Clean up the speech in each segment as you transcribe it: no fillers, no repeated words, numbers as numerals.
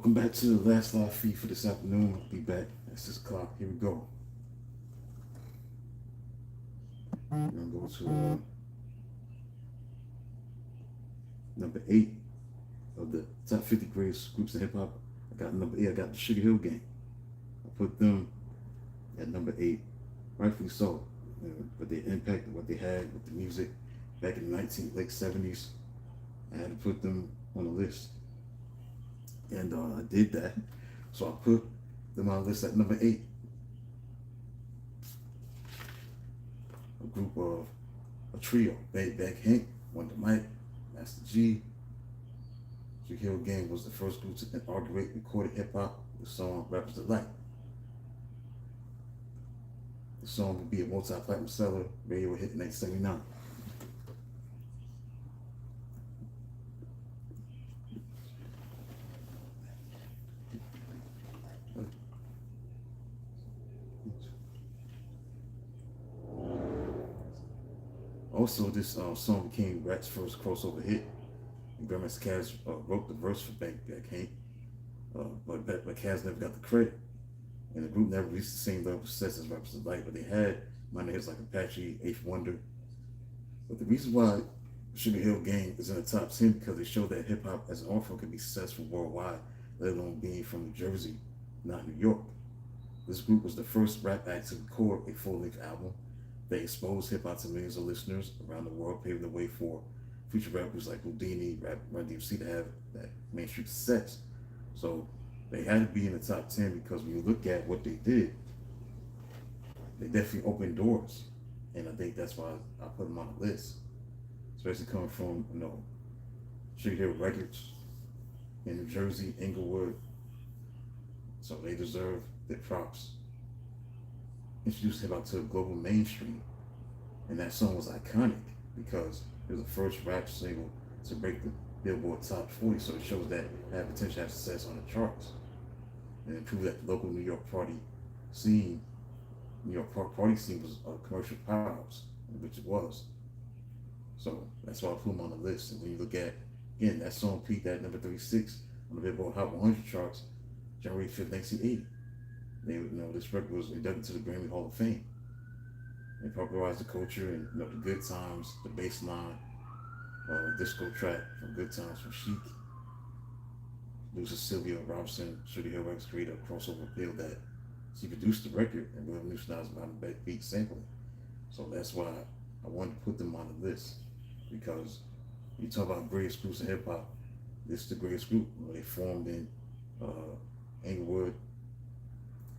Welcome back to the last live feed for this afternoon. I'll be back at 6 o'clock. Here we go. We're going to go to number 8 of the top 50 greatest groups of hip hop. I got number 8. I got the Sugar Hill Gang. I put them at number 8. Rightfully so. But their impact and what they had with the music back in the late 70s, I had to put them on the list. And I did that. So I put them on the list at number 8. A group of a trio. Back Hank, Wonder Mike, Master G. Sugar Hill Gang was the first group to inaugurate recorded hip hop. The song Rappers Delight. The song would be a multi-platinum seller, radio hit in 1979. Also, this song became Rat's first crossover hit. And Grandmaster Caz wrote the verse for Back Hank, but Caz never got the credit. And the group never reached the same level of success as Rappers Delight, but they had minor hits like Apache, Eighth Wonder. But the reason why Sugar Hill Gang is in the top 10 because they show that hip hop as an art form can be successful worldwide, let alone being from New Jersey, not New York. This group was the first rap act to record a full-length album. They exposed hip hop to millions of listeners around the world, paving the way for future rappers like Houdini, Run DMC to have that mainstream success. So they had to be in the top 10 because when you look at what they did, they definitely opened doors. And I think that's why I put them on the list. Especially coming from, Sugar Hill Records in New Jersey, Inglewood. So they deserve their props. Introduced hip hop to the global mainstream. And that song was iconic because it was the first rap single to break the Billboard Top 40. So it shows that it had potential to have success on the charts. And it proved that the local New York party scene was a commercial powerhouse, which it was. So that's why I put them on the list. And when you look at, again, that song peaked at number 36 on the Billboard Hot 100 charts, January 5th, 1980. This record was inducted to the Grammy Hall of Fame. It popularized the culture and the good times, the bass line, disco track from Good Times from Chic. Producer Sylvia Robinson, Sugar Hill Records created a crossover appeal that she produced the record and revolutionized modern beat sampling. So that's why I wanted to put them on the list because you talk about greatest groups in hip hop, this is the greatest group. They formed in Inglewood,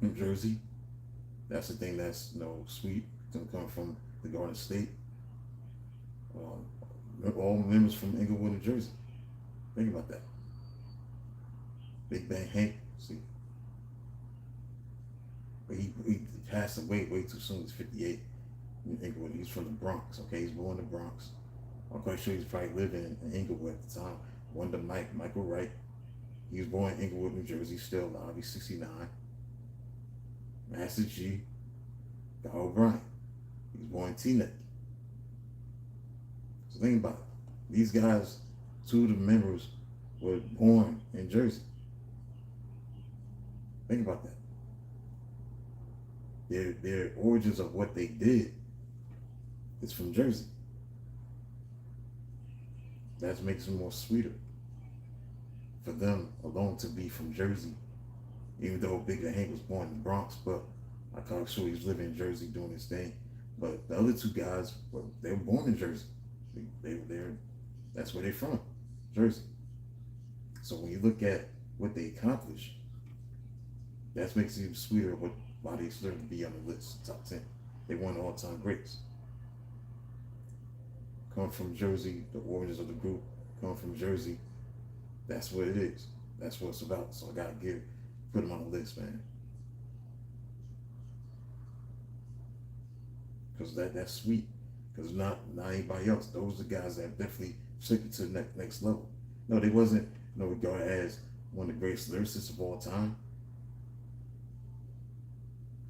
New Jersey. That's the thing that's sweet. Coming from the Garden State. All members from Inglewood, New Jersey. Think about that. Big Bang Hank, see. But he passed away way too soon. He's 58 in Inglewood. He's from the Bronx, okay? He's born in the Bronx. I'm quite sure he's probably living in Inglewood at the time. Wonder Michael Wright. He was born in Inglewood, New Jersey, still alive. He's 69. Master G, Guy O'Brien. He was born in Teaneck. So think about it. These guys, two of the members were born in Jersey. Think about that. Their origins of what they did is from Jersey. That makes it more sweeter for them alone to be from Jersey, even though Big Hank was born in the Bronx, but I'm kind of sure he's living in Jersey doing his thing. But the other two guys, they were born in Jersey. That's where they're from, Jersey. So when you look at what they accomplished, that makes it even sweeter why they deserve to be on the list, top 10. They won all-time greats. Coming from Jersey, the origins of the group, coming from Jersey, that's what it is. That's what it's about. So I gotta put them on the list, man. Because that's sweet. Because not anybody else. Those are the guys that definitely took it to the next level. No, they wasn't regarded as one of the greatest lyricists of all time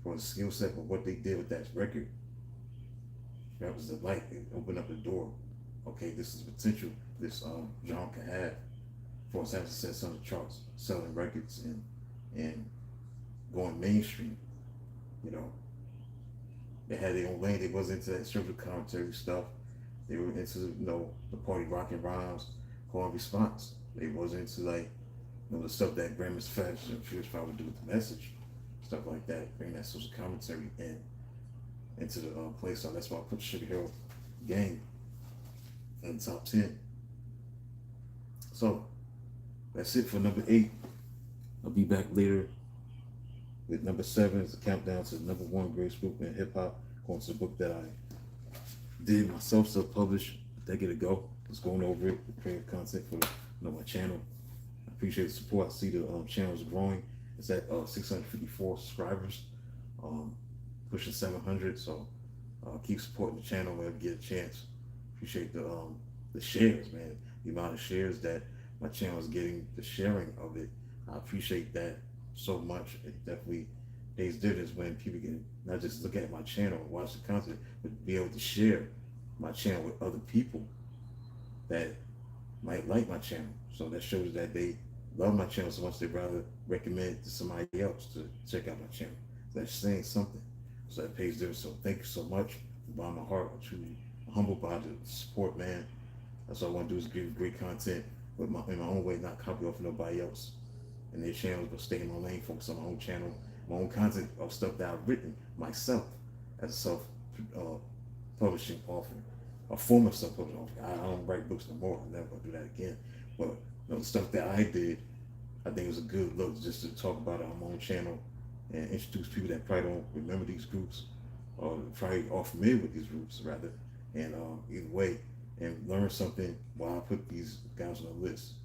for the skill set of what they did with that record. That was the light. It opened up the door. Okay, this is the potential this genre can have. for us having success on the charts, selling records and going mainstream. You know, they had their own lane. They wasn't into that social commentary stuff. They were into, the party rock and rhymes, call and response. They wasn't into like, the stuff that Grandma's Fast and Furious Five would do with the message, stuff like that. Bring that social commentary into the play. So that's why I put Sugar Hill Gang in the top 10. So that's it for number 8. I'll be back later with number 7 is the countdown to the number 1 greatest group in hip hop, according to the book that I did myself, self-published a decade ago. Just going over it, creating content for my channel. I appreciate the support. I see the channel is growing. It's at 654 subscribers, pushing 700. So keep supporting the channel whenever you get a chance. Appreciate the shares, man. The amount of shares that my channel is getting, the sharing of it. I appreciate that so much. It definitely pays dividends when people can not just look at my channel and watch the content, but be able to share my channel with other people that might like my channel. So that shows that they love my channel so much they'd rather recommend it to somebody else to check out my channel. That's saying something. So that pays dividends. So thank you so much from the bottom of my heart. I'm truly humbled by the support, man. That's all I want to do is give great content in my own way, not copy off of nobody else and their channels, but stay in my lane, focus on my own channel, my own content of stuff that I've written myself as a self-publishing author, a former self-publishing author. I don't write books no more. I'm never gonna do that again. But the stuff that I did, I think it was a good look just to talk about it on my own channel and introduce people that probably don't remember these groups or probably are familiar with these groups rather, and either way, and learn something while I put these guys on the list.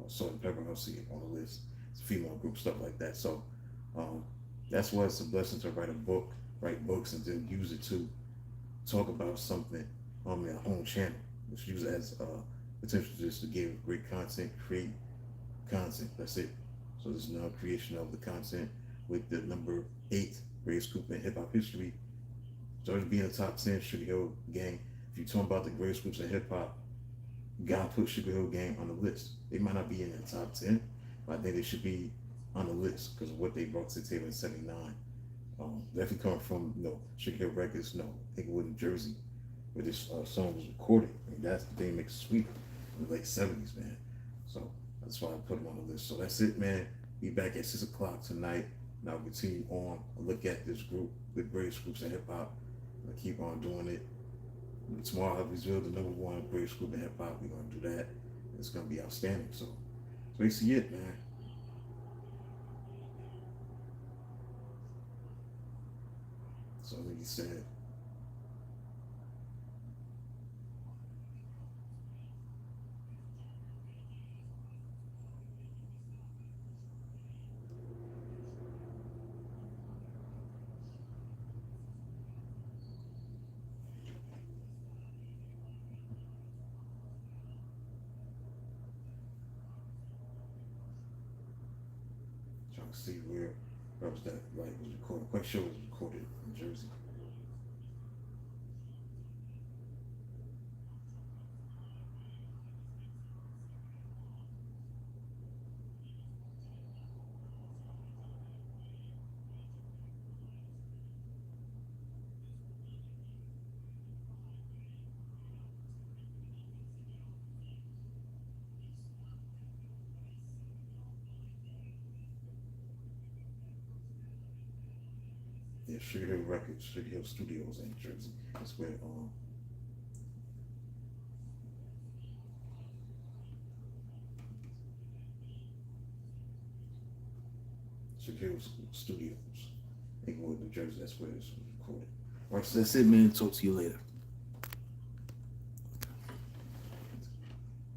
Salt-N-Pepa MC on the list. It's a female group, stuff like that. So that's why it's a blessing to write a book, write books, and then use it to talk about something on my own channel. Just use it as potential just to give great content, create content. That's it. So this is now creation of the content with the number 8 greatest group in hip hop history. Started to be in the top 10, Sugar Hill Gang. If you're talking about the greatest groups in hip hop, you gotta put Sugar Hill Gang on the list. They might not be in the top 10, but I think they should be on the list because of what they brought to the table in '79. Definitely coming from Sugar Hill Records, Inglewood, New Jersey, where this song was recorded. I mean, that's the thing that makes it sweet in the late '70s, man. So that's why I put them on the list. So that's it, man. Be back at 6 o'clock tonight. And I'll continue on. I'll look at this group, the greatest groups in hip hop. I'll keep on doing it. Tomorrow I'll reveal the number 1 greatest group in hip hop. We're gonna do that. It's gonna be outstanding. So basically it, man. So like you said, trying to see where was that like was recorded. I'm quite sure it was recorded in Jersey. Yeah, Sugar Hill Records, Sugar Hill Studios in Jersey. That's where Sugar Hill Studios, Inglewood, New Jersey. That's where it's recorded. All right, so that's it, man. Talk to you later.